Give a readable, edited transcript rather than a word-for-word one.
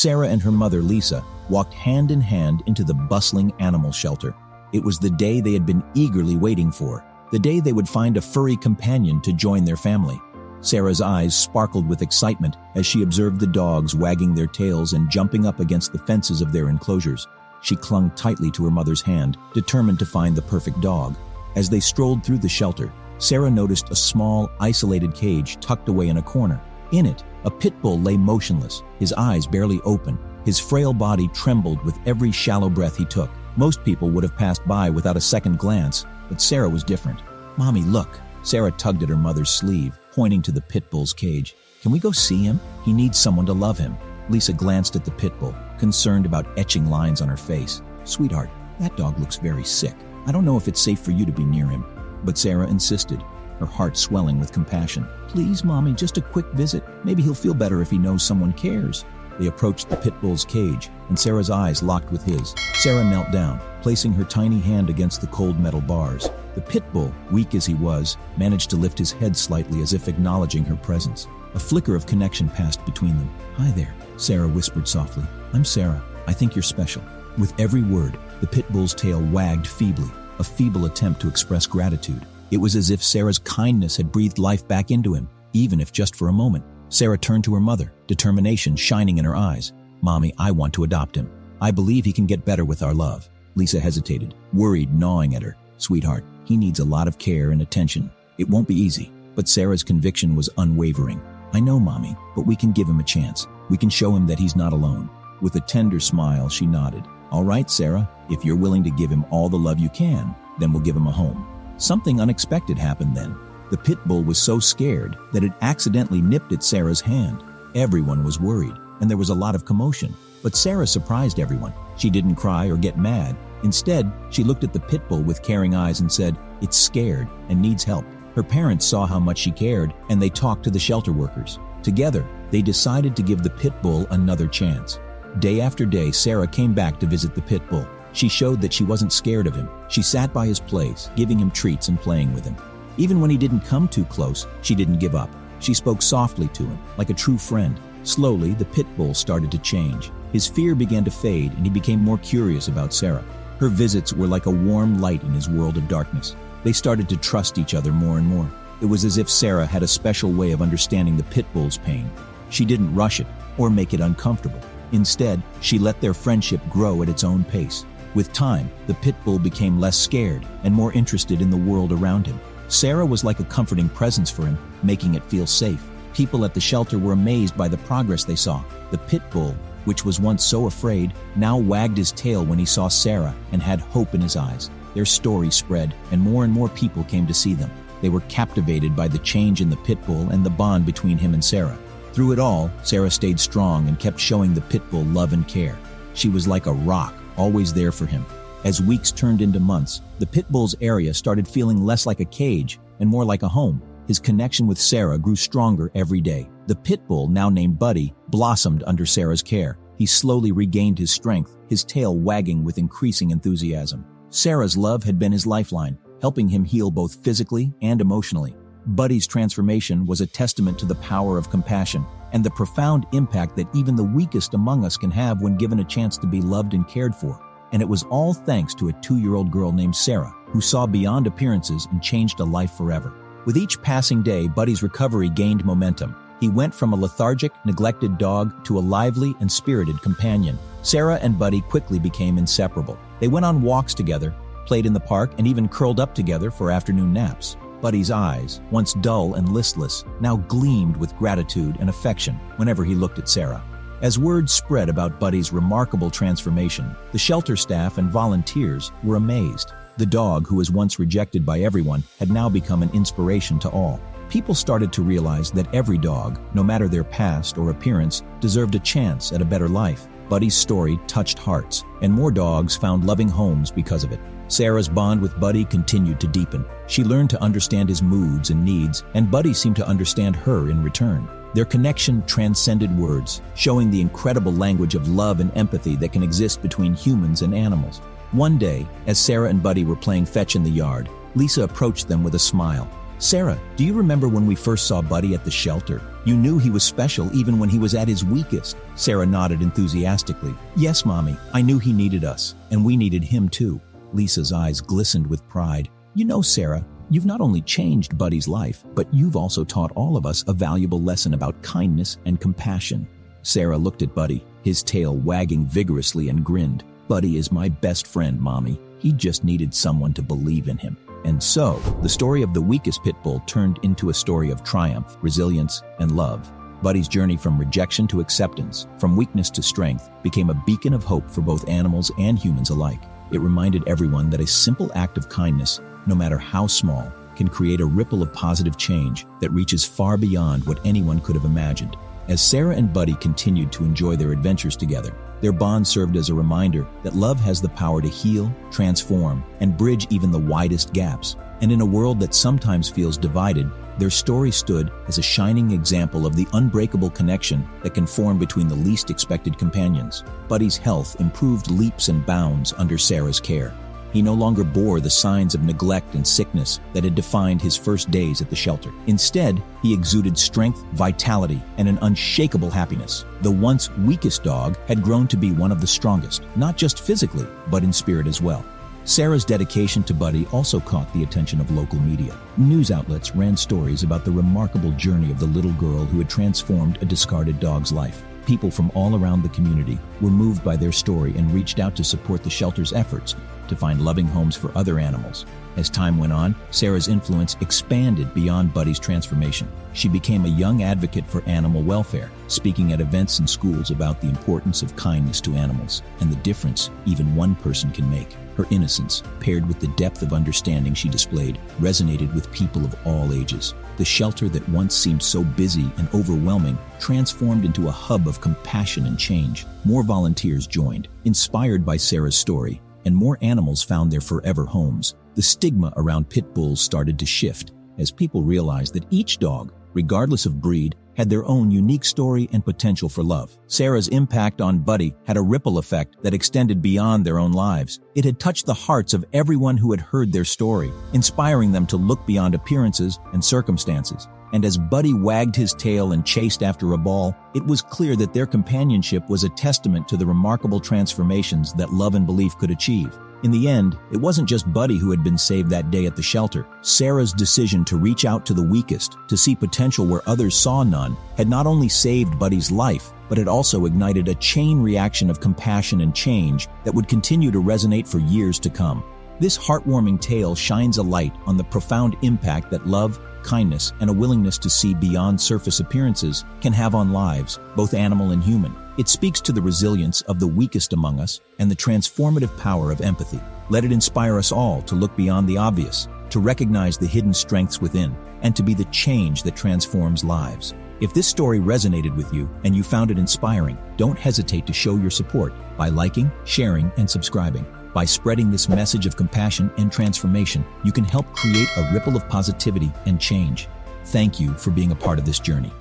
Sarah and her mother, Lisa, walked hand in hand into the bustling animal shelter. It was the day they had been eagerly waiting for, the day they would find a furry companion to join their family. Sarah's eyes sparkled with excitement as she observed the dogs wagging their tails and jumping up against the fences of their enclosures. She clung tightly to her mother's hand, determined to find the perfect dog. As they strolled through the shelter, Sarah noticed a small, isolated cage tucked away in a corner. In it, a pit bull lay motionless, his eyes barely open. His frail body trembled with every shallow breath he took. Most people would have passed by without a second glance, but Sarah was different. "Mommy, look." Sarah tugged at her mother's sleeve, pointing to the pit bull's cage. "Can we go see him? He needs someone to love him." Lisa glanced at the pit bull, concerned about etching lines on her face. "Sweetheart, that dog looks very sick. I don't know if it's safe for you to be near him." But Sarah insisted, her heart swelling with compassion. "Please, Mommy, just a quick visit. Maybe he'll feel better if he knows someone cares." They approached the pit bull's cage, and Sarah's eyes locked with his. Sarah knelt down, placing her tiny hand against the cold metal bars. The pit bull, weak as he was, managed to lift his head slightly as if acknowledging her presence. A flicker of connection passed between them. "Hi there," Sarah whispered softly. "I'm Sarah. I think you're special." With every word, the pit bull's tail wagged feebly, a feeble attempt to express gratitude. It was as if Sarah's kindness had breathed life back into him, even if just for a moment. Sarah turned to her mother, determination shining in her eyes. "Mommy, I want to adopt him. I believe he can get better with our love." Lisa hesitated, worried, gnawing at her. "Sweetheart, he needs a lot of care and attention. It won't be easy." But Sarah's conviction was unwavering. "I know, Mommy, but we can give him a chance. We can show him that he's not alone." With a tender smile, she nodded. "All right, Sarah, if you're willing to give him all the love you can, then we'll give him a home." Something unexpected happened then. The pit bull was so scared that it accidentally nipped at Sarah's hand. Everyone was worried, and there was a lot of commotion. But Sarah surprised everyone. She didn't cry or get mad. Instead, she looked at the pit bull with caring eyes and said, "It's scared and needs help." Her parents saw how much she cared, and they talked to the shelter workers. Together, they decided to give the pit bull another chance. Day after day, Sarah came back to visit the pit bull. She showed that she wasn't scared of him. She sat by his place, giving him treats and playing with him. Even when he didn't come too close, she didn't give up. She spoke softly to him, like a true friend. Slowly, the pit bull started to change. His fear began to fade, and he became more curious about Sarah. Her visits were like a warm light in his world of darkness. They started to trust each other more and more. It was as if Sarah had a special way of understanding the pit bull's pain. She didn't rush it or make it uncomfortable. Instead, she let their friendship grow at its own pace. With time, the pit bull became less scared and more interested in the world around him. Sarah was like a comforting presence for him, making it feel safe. People at the shelter were amazed by the progress they saw. The pit bull, which was once so afraid, now wagged his tail when he saw Sarah and had hope in his eyes. Their story spread, and more people came to see them. They were captivated by the change in the pit bull and the bond between him and Sarah. Through it all, Sarah stayed strong and kept showing the pit bull love and care. She was like a rock, always there for him. As weeks turned into months, the pit bull's area started feeling less like a cage and more like a home. His connection with Sarah grew stronger every day. The pit bull, now named Buddy, blossomed under Sarah's care. He slowly regained his strength, his tail wagging with increasing enthusiasm. Sarah's love had been his lifeline, helping him heal both physically and emotionally. Buddy's transformation was a testament to the power of compassion and the profound impact that even the weakest among us can have when given a chance to be loved and cared for. And it was all thanks to a 2-year-old girl named Sarah, who saw beyond appearances and changed a life forever. With each passing day, Buddy's recovery gained momentum. He went from a lethargic, neglected dog to a lively and spirited companion. Sarah and Buddy quickly became inseparable. They went on walks together, played in the park, and even curled up together for afternoon naps. Buddy's eyes, once dull and listless, now gleamed with gratitude and affection whenever he looked at Sarah. As word spread about Buddy's remarkable transformation, the shelter staff and volunteers were amazed. The dog, who was once rejected by everyone, had now become an inspiration to all. People started to realize that every dog, no matter their past or appearance, deserved a chance at a better life. Buddy's story touched hearts, and more dogs found loving homes because of it. Sarah's bond with Buddy continued to deepen. She learned to understand his moods and needs, and Buddy seemed to understand her in return. Their connection transcended words, showing the incredible language of love and empathy that can exist between humans and animals. One day, as Sarah and Buddy were playing fetch in the yard, Lisa approached them with a smile. Sarah, do you remember when we first saw Buddy at the shelter? You knew he was special even when he was at his weakest. Sarah nodded enthusiastically. Yes, Mommy, I knew he needed us, and we needed him too. Lisa's eyes glistened with pride. You know, Sarah, you've not only changed Buddy's life, but you've also taught all of us a valuable lesson about kindness and compassion. Sarah looked at Buddy, his tail wagging vigorously, and grinned. Buddy is my best friend, Mommy. He just needed someone to believe in him. And so, the story of the weakest pit bull turned into a story of triumph, resilience, and love. Buddy's journey from rejection to acceptance, from weakness to strength, became a beacon of hope for both animals and humans alike. It reminded everyone that a simple act of kindness, no matter how small, can create a ripple of positive change that reaches far beyond what anyone could have imagined. As Sarah and Buddy continued to enjoy their adventures together, their bond served as a reminder that love has the power to heal, transform, and bridge even the widest gaps. And in a world that sometimes feels divided, their story stood as a shining example of the unbreakable connection that can form between the least expected companions. Buddy's health improved leaps and bounds under Sarah's care. He no longer bore the signs of neglect and sickness that had defined his first days at the shelter. Instead, he exuded strength, vitality, and an unshakable happiness. The once weakest dog had grown to be one of the strongest, not just physically, but in spirit as well. Sarah's dedication to Buddy also caught the attention of local media. News outlets ran stories about the remarkable journey of the little girl who had transformed a discarded dog's life. People from all around the community were moved by their story and reached out to support the shelter's efforts to find loving homes for other animals. As time went on, Sarah's influence expanded beyond Buddy's transformation. She became a young advocate for animal welfare, speaking at events in schools about the importance of kindness to animals and the difference even one person can make. Her innocence, paired with the depth of understanding she displayed, resonated with people of all ages. The shelter that once seemed so busy and overwhelming transformed into a hub of compassion and change. More volunteers joined, inspired by Sarah's story, and more animals found their forever homes. The stigma around pit bulls started to shift as people realized that each dog, regardless of breed, had their own unique story and potential for love. Sarah's impact on Buddy had a ripple effect that extended beyond their own lives. It had touched the hearts of everyone who had heard their story, inspiring them to look beyond appearances and circumstances. And as Buddy wagged his tail and chased after a ball, it was clear that their companionship was a testament to the remarkable transformations that love and belief could achieve. In the end, it wasn't just Buddy who had been saved that day at the shelter. Sarah's decision to reach out to the weakest, to see potential where others saw none, had not only saved Buddy's life, but it also ignited a chain reaction of compassion and change that would continue to resonate for years to come. This heartwarming tale shines a light on the profound impact that love, kindness, and a willingness to see beyond surface appearances can have on lives, both animal and human. It speaks to the resilience of the weakest among us and the transformative power of empathy. Let it inspire us all to look beyond the obvious, to recognize the hidden strengths within, and to be the change that transforms lives. If this story resonated with you and you found it inspiring, don't hesitate to show your support by liking, sharing, and subscribing. By spreading this message of compassion and transformation, you can help create a ripple of positivity and change. Thank you for being a part of this journey.